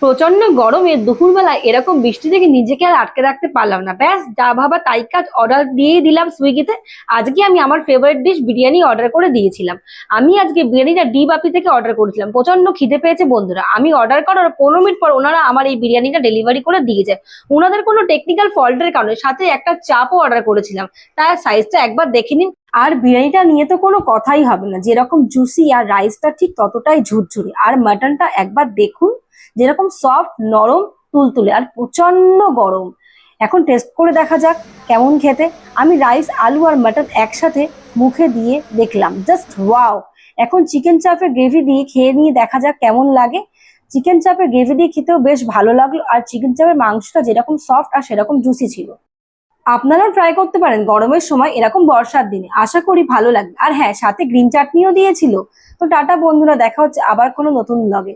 প্রচন্ড গরমে দুপুরবেলা এরকম বৃষ্টি থেকে নিজেকে আর আটকে রাখতে পারলাম না। ব্যাস যা ভাবা তাই কাজ, অর্ডার দিয়েই দিলাম সুইগিতে। আজকে আমি আমার ফেভারিট ডিশ বিরিয়ানি অর্ডার করে দিয়েছিলাম। আমি আজকে বিরিয়ানিটা ডি বাপি থেকে অর্ডার করেছিলাম। প্রচন্ড খিদে পেয়েছে বন্ধুরা। আমি অর্ডার করার 15 মিনিট পর ওনারা আমার এই বিরিয়ানিটা ডেলিভারি করে দিয়ে যায়। ওনাদের কোনো টেকনিক্যাল ফল্টের কারণে সাথে একটা চাপও অর্ডার করেছিলাম, তার সাইজটা একবার দেখে নিন। আর বিরিয়ানিটা নিয়ে তো কোনো কথাই হবে না, যেরকম জুসি আর রাইসটা ঠিক ততটাই ঝুরঝুরি। আর মাটনটা একবার দেখুন, যেরকম সফট নরম তুলতুলে, আর প্রচন্ড গরম। এখন টেস্ট করে দেখা যাক কেমন খেতে। আমি রাইস আলু আর মাটন একসাথে মুখে দিয়ে দেখলাম, জাস্ট ওয়াও। এখন চিকেন চাপের গ্রেভি দিয়ে খেয়ে নিয়ে দেখা যাক কেমন লাগে। চিকেন চাপের গ্রেভি দিয়ে খেতেও বেশ ভালো লাগলো, আর চিকেন চাপের মাংসটা যেরকম সফট আর সেরকম জুসি ছিল। আপনারাও ট্রাই করতে পারেন গরমের সময় এরকম বর্ষার দিনে, আশা করি ভালো লাগবে। আর হ্যাঁ, সাথে গ্রিন চাটনিও দিয়েছিল। তো টাটা বন্ধুরা, দেখা হচ্ছে আবার কোনো নতুন ব্লগে।